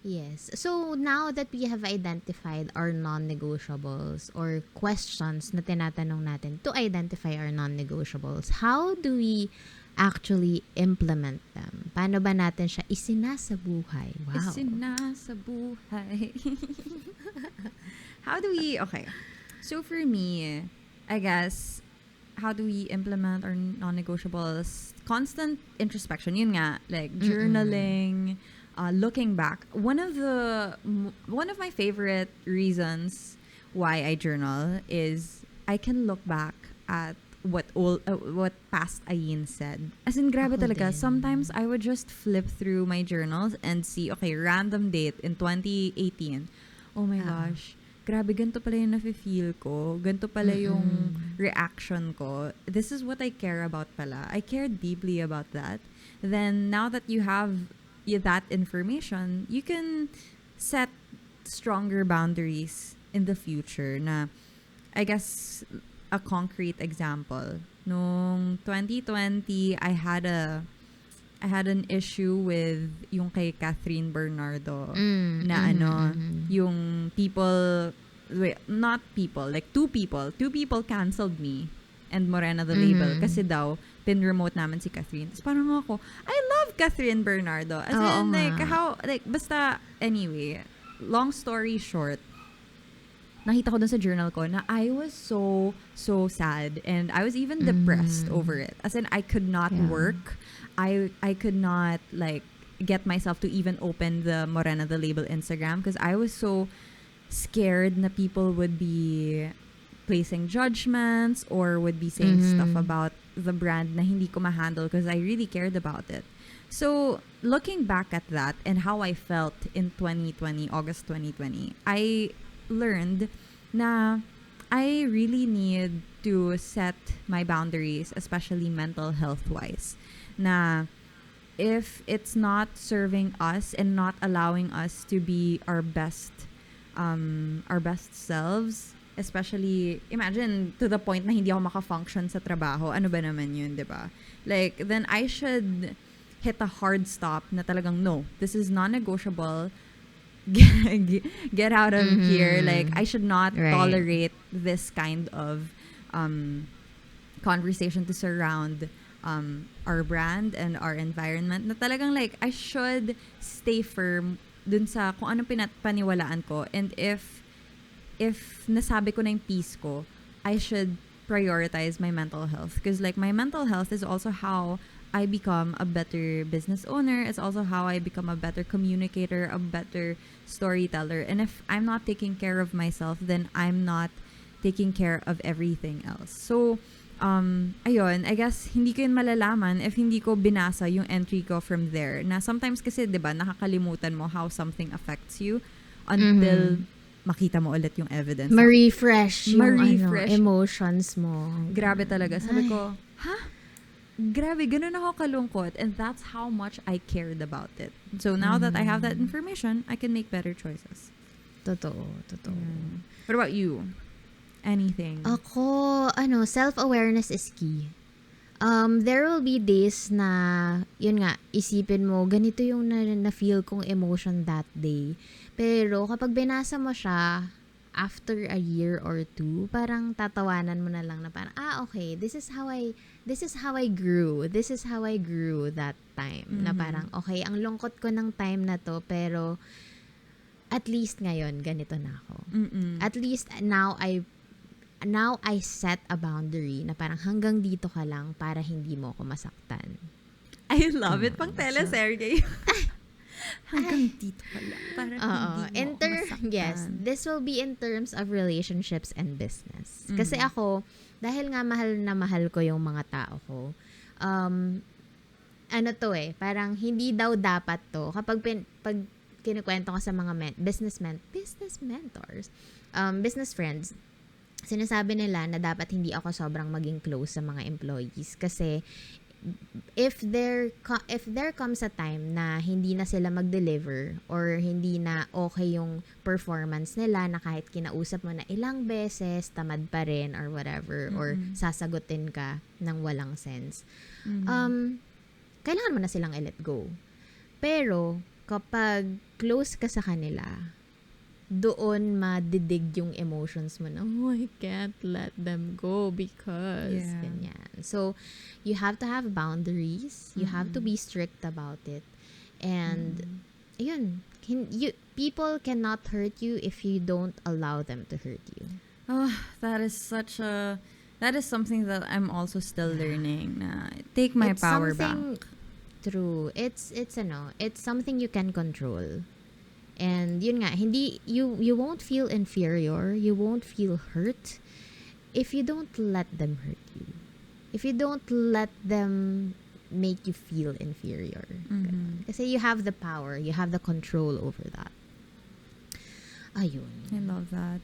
Yes. So, now that we have identified our non-negotiables or questions na tinatanong natin to identify our non-negotiables, how do we actually implement them? Paano ba natin siya isinasabuhay? Wow. Isinasabuhay. Okay. So, for me, I guess, how do we implement our non-negotiables? Constant introspection. Yun nga, like journaling, looking back. One of my favorite reasons why I journal is I can look back at what past Ayin said. As in, grabe talaga. Sometimes I would just flip through my journals and see, okay, random date in 2018. Oh my gosh. Grabe, ganito pala yung nafe-feel ko. Ganito pala yung reaction ko. This is what I care about pala. I care deeply about that. Then, now that you have that information, you can set stronger boundaries in the future. Na, I guess, a concrete example. Noong 2020, I had an issue with yung kay Catherine Bernardo yung two people canceled me and Morena the label kasi daw pin-remote naman si Catherine. Tapos parang ako, I love Catherine Bernardo. As in, like, how, like, basta, anyway, long story short, nakita ko dun sa journal ko na I was so sad, and I was even depressed over it. As in, I could not work. I could not like get myself to even open the Morena the Label Instagram because I was so scared na people would be placing judgments or would be saying stuff about the brand na hindi ko ma-handle because I really cared about it. So, looking back at that and how I felt in 2020, August 2020, I learned na I really need to set my boundaries, especially mental health-wise. Na if it's not serving us and not allowing us to be our best selves, especially, imagine, to the point na hindi ako maka-function sa trabaho, ano ba naman yun, di ba? Like, then I should hit a hard stop na talagang, no, this is non-negotiable. Get out of here. Like, I should not tolerate this kind of conversation to surround our brand and our environment. Na talagang, like, I should stay firm dun sa kung anong paniwalaan ko. And if nasabi ko na yung peace ko, I should prioritize my mental health. Because, like, my mental health is also how I become a better business owner. It's also how I become a better communicator, a better storyteller. And if I'm not taking care of myself, then I'm not taking care of everything else. So, ayun, I guess hindi ko yun malalaman if hindi ko binasa yung entry ko from there. Na sometimes kasi, di ba, nakakalimutan mo how something affects you until makita mo ulit yung evidence. Ma-refresh yung emotions mo. Grabe talaga. Sabi ko, grabe, ganun ako kalungkot. And that's how much I cared about it. So now that I have that information, I can make better choices. Totoo. What about you? Anything? Ako, self-awareness is key. There will be days na, yun nga, isipin mo, ganito yung na-feel kong emotion that day. Pero kapag binasa mo siya, after a year or two, parang tatawanan mo na lang na parang, okay, this is how I grew. This is how I grew that time. Na parang, okay, ang lungkot ko ng time na to, pero at least ngayon, ganito na ako. At least now I set a boundary na parang hanggang dito ka lang para hindi mo ako masaktan. I love it. Pang teleserye. Hanggang dito ka lang para hindi mo masaktan. Yes, this will be in terms of relationships and business. Kasi ako, dahil nga mahal ko yung mga tao ko, parang hindi daw dapat to. Kapag pag kinukwento ko sa mga business mentors, business friends, sinasabi nila na dapat hindi ako sobrang maging close sa mga employees kasi if there comes a time na hindi na sila mag-deliver or hindi na okay yung performance nila, na kahit kinausap mo na ilang beses, tamad pa rin or whatever, or sasagutin ka ng walang sense, kailangan mo na silang i-let go. Pero kapag close ka sa kanila, doon madidig yung emotions mo na, I can't let them go because ganyan. So, you have to have boundaries. You have to be strict about it. And, people cannot hurt you if you don't allow them to hurt you. That is something that I'm also still learning. Take my power back. True. It's something you can control. And yun nga, you won't feel inferior, you won't feel hurt if you don't let them hurt you. If you don't let them make you feel inferior. Kasi you have the power, you have the control over that. Ayun. I love that.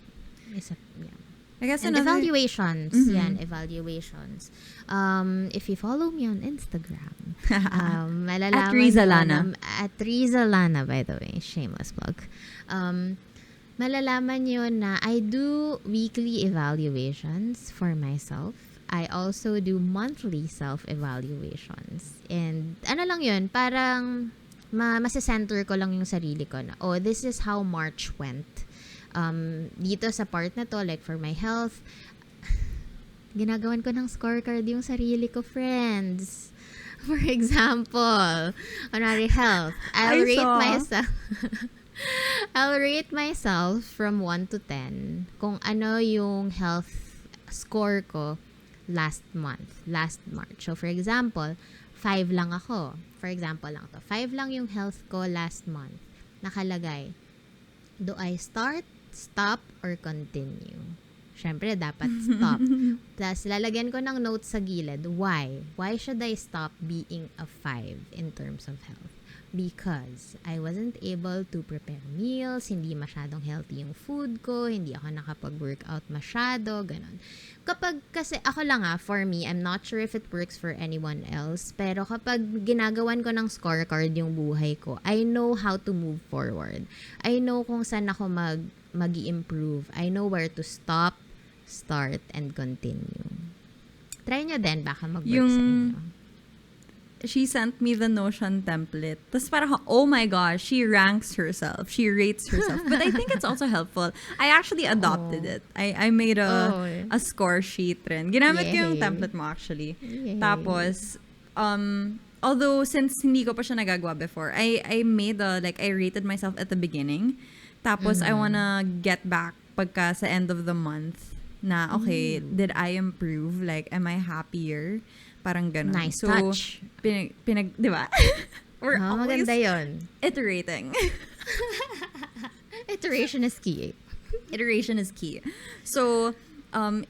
I guess and evaluations. Evaluations. If you follow me on Instagram, malalaman at Rizza Lana. At Rizza Lana, by the way. Shameless plug. Malalaman nyo na I do weekly evaluations for myself. I also do monthly self-evaluations. And lang yun, parang masasenter ko lang yung sarili ko na, this is how March went. Dito sa part na to, like for my health, ginagawan ko ng scorecard yung sarili ko, friends. For example, kunwari health, I'll rate myself. I'll rate myself from 1 to 10 kung ano yung health score ko last month, last March. So, for example, 5 lang ako. For example lang to. 5 lang yung health ko last month. Nakalagay, do I start, stop, or continue? Siyempre, dapat stop. Plus, lalagyan ko ng note sa gilid. Why? Why should I stop being a 5 in terms of health? Because I wasn't able to prepare meals, hindi masyadong healthy yung food ko, hindi ako nakapag-workout masyado, ganun. Kasi ako lang for me, I'm not sure if it works for anyone else, pero kapag ginagawan ko ng scorecard yung buhay ko, I know how to move forward. I know kung saan ako mag-i-improve. I know where to stop, start, and continue. Try nyo din, baka mag-work sa inyo. She sent me the Notion template. Tapos parang, oh my gosh, she ranks herself. She rates herself. But I think it's also helpful. I actually adopted it. I made a score sheet rin. Ginamit ko yung template mo actually. Yay. Tapos, although since hindi ko pa siya nagagawa before, I made I rated myself at the beginning. Tapos, I wanna get back pagka sa end of the month na, okay, did I improve? Like, am I happier? Parang ganun. Nice so, touch. Di ba? We're always maganda yun. iterating. Iteration is key. Iteration is key. So,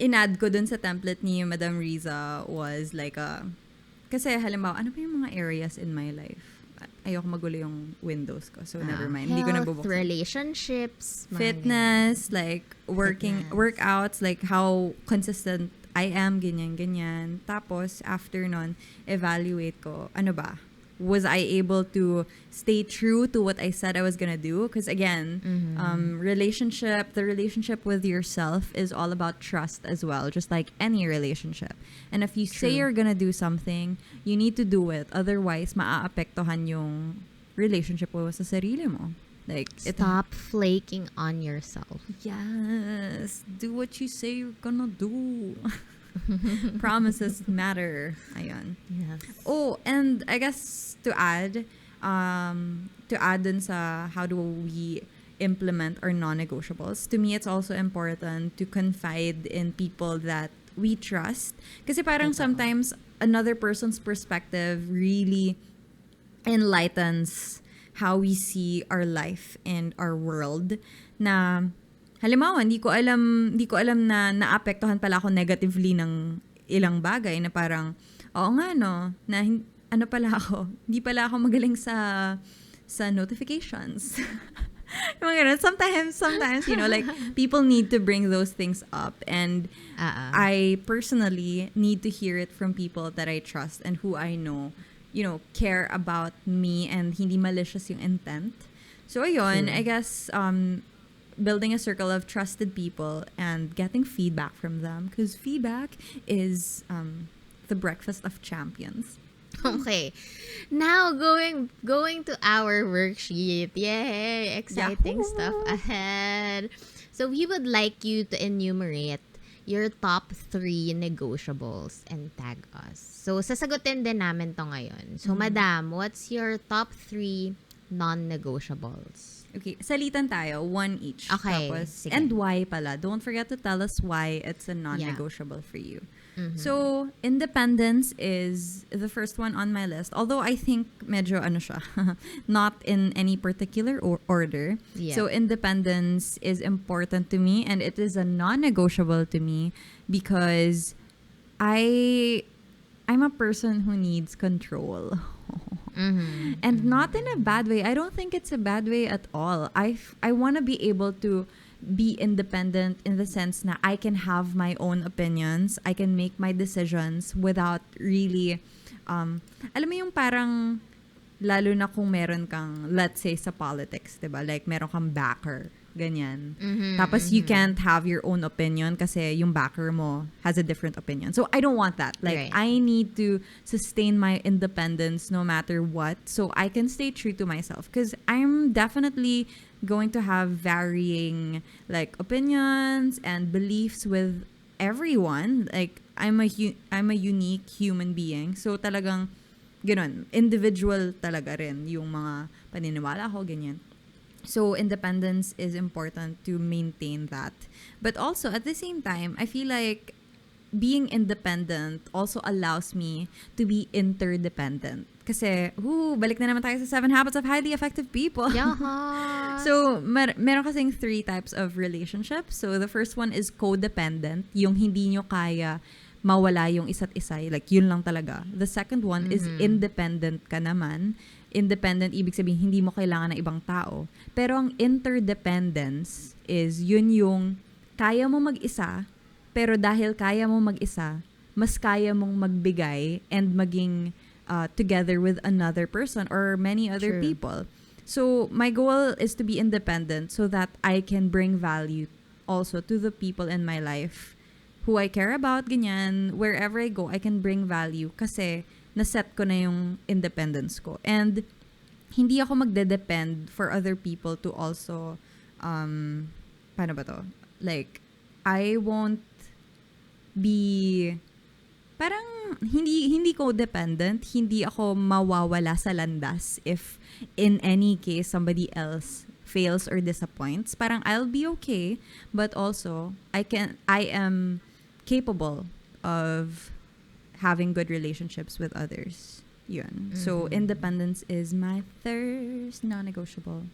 in-add ko dun sa template ni Madam Rizza was like kasi halimbawa, ano pa yung mga areas in my life? Ayoko magulo yung windows ko. So, never mind. Hindi ko Health, nabubuksan. relationships, Fitness, like workouts, like how consistent I am, ganyan. Tapos, after nun, evaluate ko, ano ba? Was I able to stay true to what I said I was gonna do? Because again, the relationship with yourself is all about trust as well, just like any relationship. And if you say you're gonna do something, you need to do it. Otherwise, maaapektuhan yung relationship mo sa sarili mo. Like, stop flaking on yourself. Yes. Do what you say you're gonna do. Promises matter. Ayun. Yes. Oh, and I guess to add dun sa how do we implement our non-negotiables, to me it's also important to confide in people that we trust. Kasi parang sometimes another person's perspective really enlightens how we see our life and our world. Na halimbawa, hindi ko alam na naapektuhan pala ako negatively ng ilang bagay na parang, oo nga no, na ano pala ako, hindi pala ako magaling sa notifications. Sometimes, like, people need to bring those things up, and I personally need to hear it from people that I trust and who I know, care about me and hindi malicious yung intent. So, ayun, I guess, building a circle of trusted people and getting feedback from them, because feedback is the breakfast of champions. Okay. Now, going to our worksheet. Yay! Exciting stuff ahead. So, we would like you to enumerate your top 3 negotiables and tag us. So, sasagutin din namin to ngayon. So, Madam, what's your top 3 non-negotiables? Okay, salitan tayo, 1 each. Okay, Tapos, sige. and why pala. Don't forget to tell us why it's a non-negotiable for you. So, independence is the first one on my list. Although I think medyo siya, not in any particular order. Yeah. So, independence is important to me, and it is a non-negotiable to me because I'm a person who needs control. And not in a bad way. I don't think it's a bad way at all. I want to be able to be independent in the sense na I can have my own opinions. I can make my decisions without really, alam mo yung parang, lalo na kung meron kang, let's say sa politics, diba? Like meron kang backer, ganyan. Tapos you can't have your own opinion kasi yung backer mo has a different opinion. So I don't want that. Like, right. I need to sustain my independence no matter what, so I can stay true to myself, because I'm definitely going to have varying like opinions and beliefs with everyone. Like, I'm a unique human being, so talagang ganun, individual talaga rin yung mga paniniwala ko, ganyan. So independence is important to maintain that. But also at the same time, I feel like being independent also allows me to be interdependent. Kasi, balik na naman tayo sa 7 habits of highly effective people. Yes. So, meron kasing 3 types of relationships. So, the first one is codependent, yung hindi nyo kaya mawala yung isa't isa. Like, yun lang talaga. The second one is independent ka naman. Independent, ibig sabihin, hindi mo kailangan ng ibang tao. Pero ang interdependence is yun yung kaya mo mag-isa, pero dahil kaya mo mag-isa, mas kaya mong magbigay and maging together with another person or many other True. people. So, my goal is to be independent so that I can bring value also to the people in my life who I care about, ganyan. Wherever I go, I can bring value kasi naset ko na yung independence ko. And hindi ako magde-depend for other people to also, paano ba to? Like, I won't be parang hindi ko dependent, hindi ako mawawala sa landas if in any case somebody else fails or disappoints. Parang I'll be okay, but also I am capable of having good relationships with others. Yun. So independence is my first non-negotiable.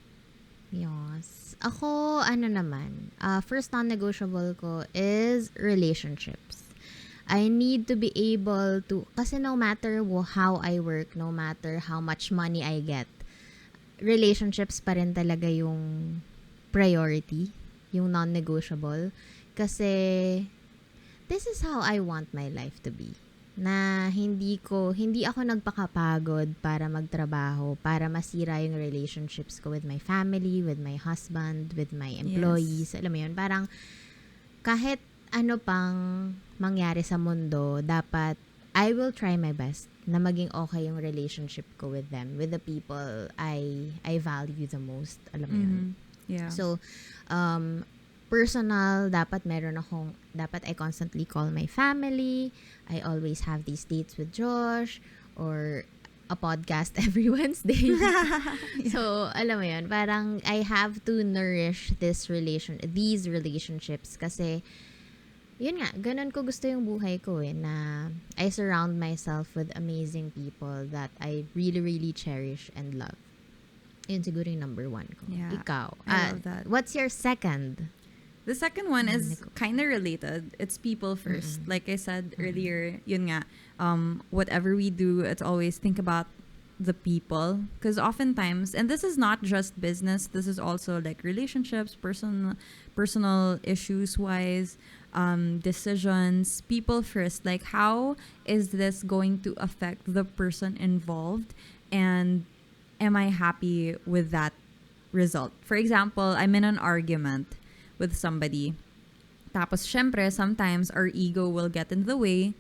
Yes. Ako, first non-negotiable ko is relationships. I need to be able to, kasi no matter how I work, no matter how much money I get, relationships pa rin talaga yung priority, yung non-negotiable. Kasi, this is how I want my life to be. Na hindi ako nagpakapagod para magtrabaho, para masira yung relationships ko with my family, with my husband, with my employees. Alam mo yun, parang kahit ano pang mangyari sa mundo, dapat I will try my best na maging okay yung relationship ko with them, with the people I value the most. Alam mo yun? Yeah. So, personal, dapat I constantly call my family. I always have these dates with Josh or a podcast every Wednesday. So, alam mo yun, parang I have to nourish these relationships kasi yun nga, ganun ko gusto yung buhay ko na I surround myself with amazing people that I really, really cherish and love. Yun siguro yung number 1 ko. Yeah, Ikaw. I love that. What's your second? The second one is kind of related. It's people first. Like I said earlier, yun nga, whatever we do, it's always think about the people. Because oftentimes, and this is not just business, this is also like relationships, personal issues-wise, decisions, people first. Like, how is this going to affect the person involved? And am I happy with that result? For example, I'm in an argument with somebody. Tapos, syempre, sometimes our ego will get in the way.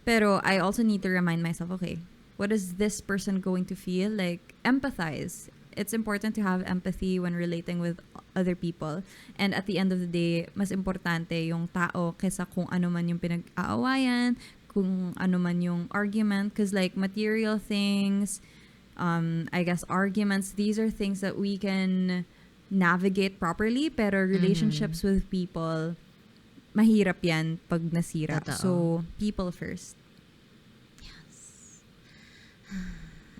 Pero I also need to remind myself, okay, what is this person going to feel? Like, empathize. It's important to have empathy when relating with other people. And at the end of the day, mas importante yung tao kesa kung ano man yung pinag-aawayan, kung ano man yung argument. Because like material things, I guess arguments, these are things that we can navigate properly. Pero relationships with people, mahirap yan pag nasira. Totoo. So, people first.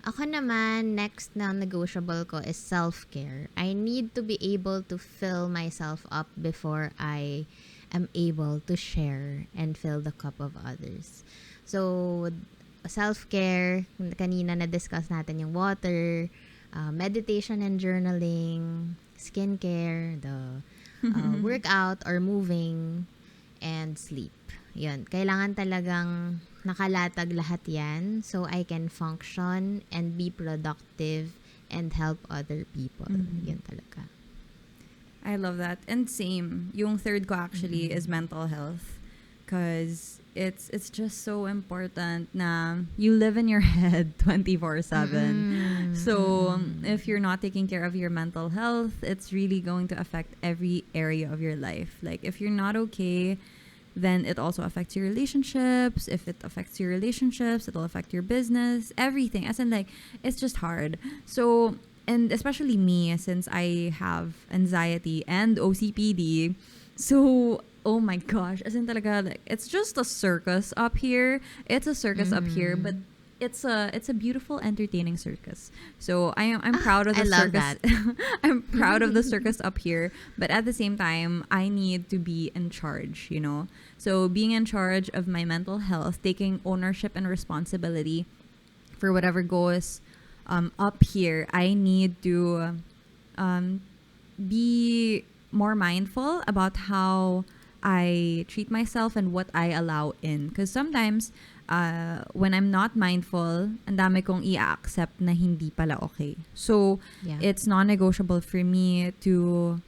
Ako naman, next na negotiable ko is self-care. I need to be able to fill myself up before I am able to share and fill the cup of others. So, self-care, kanina na-discuss natin yung water, meditation and journaling, skincare, the workout or moving, and sleep. Yun. Kailangan talagang nakalatag lahat yan so I can function and be productive and help other people. Yun talaga. I love that. And same, yung third ko actually is mental health. Because it's just so important na you live in your head 24/7. So if you're not taking care of your mental health, it's really going to affect every area of your life. Like if you're not okay, then it also affects your relationships. If it affects your relationships, it'll affect your business, everything. As in like, it's just hard. So and especially me, since I have anxiety and OCPD. So, oh my gosh, as in talaga, like, it's just a circus up here. It's a circus up here, but it's a beautiful, entertaining circus. So I'm proud of I the love circus. that. I'm proud of the circus up here, but at the same time, I need to be in charge. So being in charge of my mental health, taking ownership and responsibility for whatever goes up here, I need to be more mindful about how I treat myself and what I allow in. Because sometimes, when I'm not mindful, ang dami kong i-accept na hindi pala okay. So, Yeah. it's non-negotiable for me to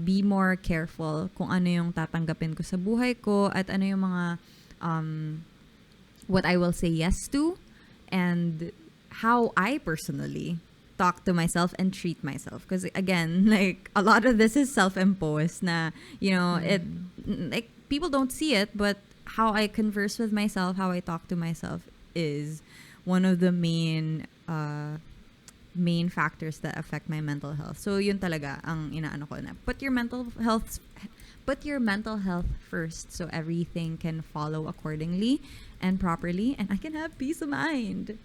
be more careful kung ano yung tatanggapin ko sa buhay ko at ano yung mga what I will say yes to, and how I personally talk to myself and treat myself. Because again, like, a lot of this is self-imposed na, it, like, people don't see it, but how I converse with myself, how I talk to myself is one of the main factors that affect my mental health. So yun talaga ang inaano ko na put your mental health first, so everything can follow accordingly and properly, and I can have peace of mind.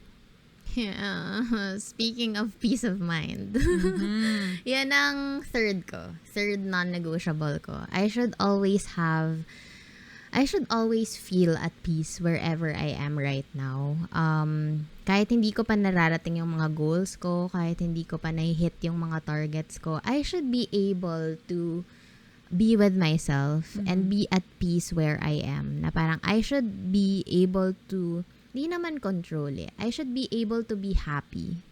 Yeah. Speaking of peace of mind. Yan ang third non-negotiable ko. I should always feel at peace wherever I am right now. Kahit hindi ko pa nararating yung mga goals ko, kahit hindi ko pa na-hit yung mga targets ko, I should be able to be with myself and be at peace where I am. Na parang I should be able to, di naman control eh. I should be able to be happy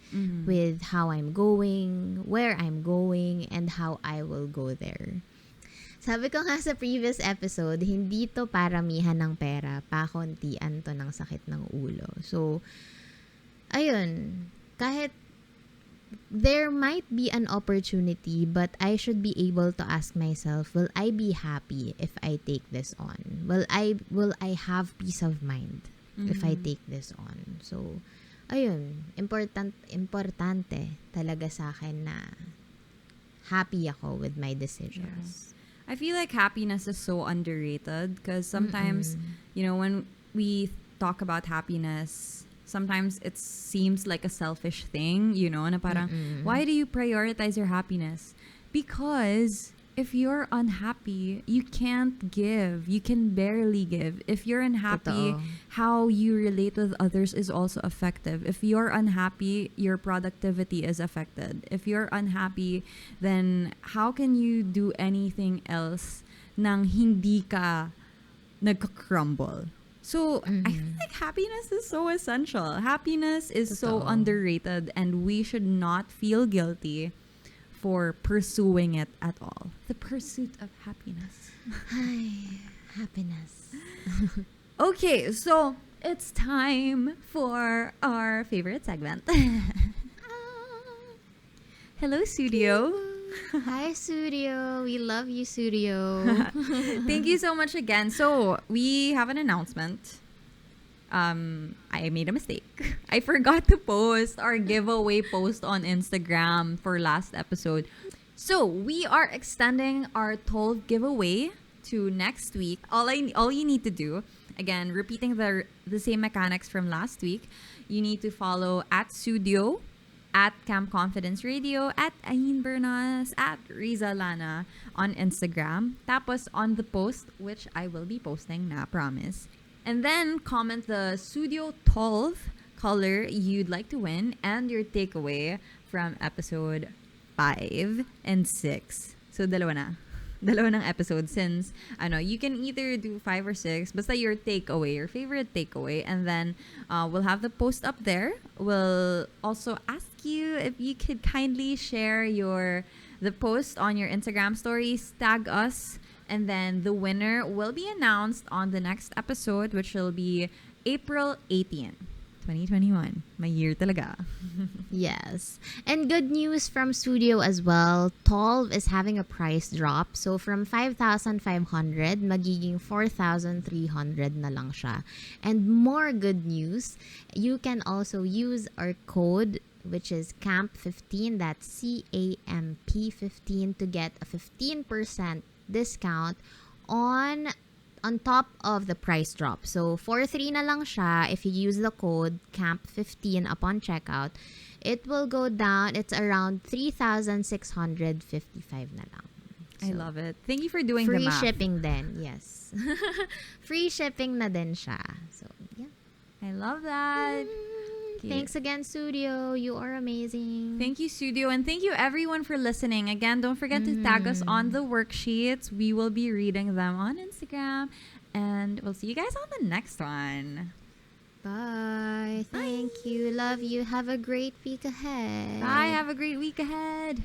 with how I'm going, where I'm going, and how I will go there. Sabi ko nga sa previous episode, hindi to paramihan ng pera, pakontian to ng sakit ng ulo. So, ayun, kahit there might be an opportunity, but I should be able to ask myself, will I be happy if I take this on? Will I have peace of mind if I take this on? So, ayun, importante talaga sa akin na happy ako with my decisions. Yes. I feel like happiness is so underrated because sometimes, when we talk about happiness, sometimes it seems like a selfish thing, na parang, why do you prioritize your happiness? Because if you're unhappy, you can't give. You can barely give. If you're unhappy, how you relate with others is also affected. If you're unhappy, your productivity is affected. If you're unhappy, then how can you do anything else nang hindi ka nagka-crumble? So, I feel like happiness is so essential. Happiness is so underrated, and we should not feel guilty for pursuing it at all. The pursuit of happiness. Ay, happiness. Okay, so it's time for our favorite segment. Hello, studio. Hi, studio. We love you, studio. Thank you so much again. So we have an announcement. I made a mistake. I forgot to post our giveaway post on Instagram for last episode. So we are extending our 12 giveaway to next week. All you need to do, again, repeating the same mechanics from last week, you need to follow at Studio, at Camp Confidence Radio, at Ayn Bernos, at Rizza Lana on Instagram. Tapos on the post, which I will be posting na, promise. And then comment the Studio 12 color you'd like to win and your takeaway from episode 5 and 6. So dalawa na. Dalawa ng episode since you can either do 5 or 6, basta your takeaway, your favorite takeaway, and then we'll have the post up there. We'll also ask you if you could kindly share the post on your Instagram stories, tag us, and then the winner will be announced on the next episode, which will be April 18, 2021. May year talaga. Yes. And good news from Studio as well. 12 is having a price drop. So from 5,500, magiging 4,300 na lang siya. And more good news, you can also use our code, which is CAMP15, that's CAMP15, to get a 15% discount on top of the price drop. So, 4,300 na lang siya if you use the code CAMP15 upon checkout. It will go down. It's around 3,655 na lang. I love it. Thank you for doing the math. Free shipping then, yes. Free shipping na din siya. So, yeah. I love that. Okay. Thanks again, Studio. You are amazing. Thank you, Studio. And thank you, everyone, for listening. Again, don't forget to tag us on the worksheets. We will be reading them on Instagram. And we'll see you guys on the next one. Bye. Thank you. Love you. Have a great week ahead. Bye. Have a great week ahead.